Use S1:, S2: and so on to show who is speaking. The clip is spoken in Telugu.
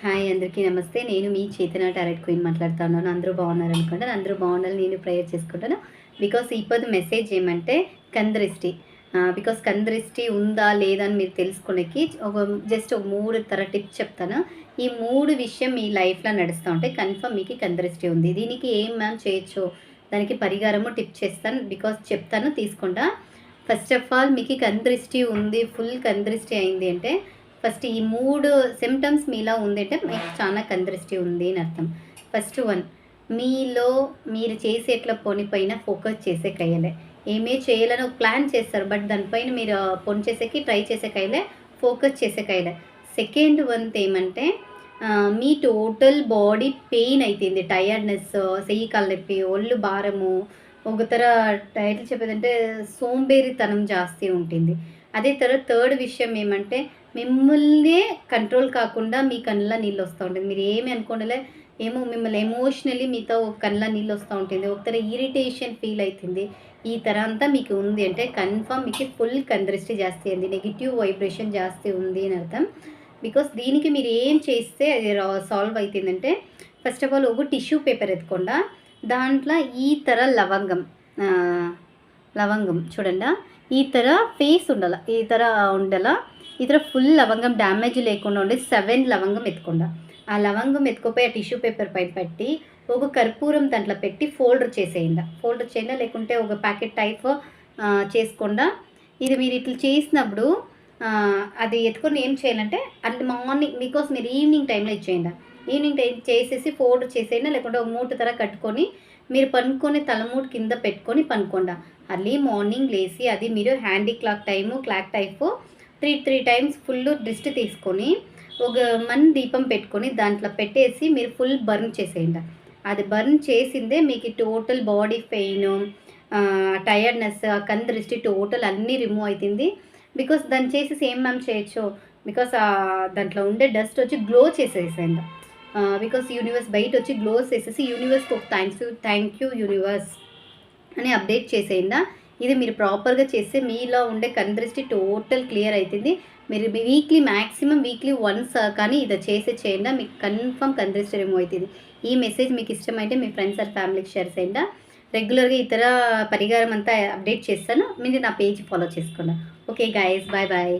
S1: హాయ్ అందరికీ నమస్తే. నేను మీ చేతన టారెట్ క్వీన్ మాట్లాడుతున్నాను. అందరూ బాగున్నారనుకుంటాను. అందరూ బాగుండాలని నేను ప్రేయర్ చేసుకుంటాను. బికాస్ ఇప్పుడు మెసేజ్ ఏమంటే కందృష్టి. బికాస్ కందృష్టి ఉందా లేదా అని మీరు తెలుసుకునేకి జస్ట్ ఒక 3 టిప్స్ చెప్తాను. ఈ 3 విషయం మీ లైఫ్‌లో నడుస్తా ఉంటే కన్ఫర్మ్ మీకు కందృష్టి ఉంది. దీనికి ఏం మ్యామ్ చేయొచ్చు? దానికి పరిహారము టిప్ చేస్తాను. బికాస్ చెప్తాను తీసుకుంటా. ఫస్ట్ ఆఫ్ ఆల్ మీకు కందృష్టి ఉంది, ఫుల్ కందృష్టి అయింది అంటే ఫస్ట్ ఈ 3 సిమ్టమ్స్ మీలో ఉందంటే మీకు చాలా కందృష్టి ఉంది అని అర్థం. ఫస్ట్ వన్, మీలో మీరు చేసేట్లా పని పైన ఫోకస్ చేసే కయ్యలే. ఏమే చేయాలని ఒక ప్లాన్ చేస్తారు. బట్ దానిపైన మీరు పని చేసేకి ట్రై చేసే కయ్యలే, ఫోకస్ చేసే కయ్యలే. సెకండ్ వన్ ఏమంటే మీ టోటల్ బాడీ పెయిన్ అయితుంది. టయర్డ్‌నెస్, చెయ్యి కాళ్ళు నొప్పి, ఒళ్ళు భారము, ఒక టైటిల్ చెప్పేదంటే సోంబేరితనం జాస్తి ఉంటుంది. అదే థర్డ్ విషయం ఏమంటే మిమ్మల్నే కంట్రోల్ కాకుండా మీ కళ్ళలో నీళ్ళొస్తా ఉంటుంది. మీరు ఏమి అనుకోండిలే, ఏమో మిమ్మల్ని ఎమోషనల్లీ మీతో కళ్ళలో నీళ్ళొస్తా ఉంటుంది. ఒక ఇరిటేషన్ ఫీల్ అయితుంది. ఈ అంతా మీకు ఉంది అంటే కన్ఫర్మ్ మీకు ఫుల్ కందృష్టి జాస్తి అయింది. నెగెటివ్ వైబ్రేషన్ జాస్తి ఉంది అని అర్థం. బికాస్ దీనికి మీరు ఏం చేస్తే అది సాల్వ్ అవుతుందంటే ఫస్ట్ ఆఫ్ ఆల్ ఒక టిష్యూ పేపర్ ఎత్తుకుండా దాంట్లో లవంగం లవంగం చూడండి. ఫేస్ ఉండాల, ఫుల్ లవంగం డ్యామేజ్ లేకుండా ఉండి 7 లవంగం ఎత్తుకుండా ఆ లవంగం ఎత్తుకుపోయి ఆ టిష్యూ పేపర్ పైన పెట్టి ఒక కర్పూరం దాంట్లో పెట్టి ఫోల్డర్ చేయండి. లేకుంటే ఒక ప్యాకెట్ టైప్ చేసుకోండా. ఇది మీరు ఇట్లా చేసినప్పుడు అది ఎత్తుకొని ఏం చేయాలంటే అర్లీ మార్నింగ్ బికాస్ మీరు ఈవినింగ్ టైంలో ఇచ్చేయండి. ఈవినింగ్ టైం చేసేసి ఫోల్డర్ చేసేయండి. లేకుంటే ఒక మూట కట్టుకొని మీరు పనుకొని తలమూటు కింద పెట్టుకొని పనుకోండి. అర్లీ మార్నింగ్ లేసి అది మీరు హ్యాండీ క్లాక్ టైపు 3 టైమ్స్ ఫుల్ దిష్టి తీసుకొని ఒక దీపం పెట్టుకొని దాంట్లో పెట్టేసి మీరు ఫుల్ బర్న్ చేసేయండి. అది బర్న్ చేసిందే మీకు టోటల్ బాడీ పెయిన్, టయర్డ్నెస్, కందృష్టి టోటల్ అన్నీ రిమూవ్ అవుతుంది. బికాస్ దాన్ని చేసేసి ఏం మ్యామ్ చేయొచ్చు, బికాస్ దాంట్లో ఉండే డస్ట్ వచ్చి గ్లో చేసేసేయండి. బికాస్ యూనివర్స్ బయట వచ్చి గ్లో చేసేసి యూనివర్స్కి ఒక థ్యాంక్ యూ యూనివర్స్ అని అప్డేట్ చేసేయండి. ఇది మీరు ప్రాపర్గా చేస్తే మీలో ఉండే కందృష్టి టోటల్ క్లియర్ అవుతుంది. మీరు మ్యాక్సిమం వీక్లీ వన్స్ కానీ ఇది చేయండి. మీకు కన్ఫర్మ్ కందృష్టి రిమూవ్ అవుతుంది. ఈ మెసేజ్ మీకు ఇష్టమైతే మీ ఫ్రెండ్స్ ఆర్ ఫ్యామిలీకి షేర్ చేయండి. రెగ్యులర్గా పరిహారం అంతా అప్డేట్ చేస్తాను. మీరు నా పేజ్ ఫాలో చేసుకోండి. Okay guys, bye bye.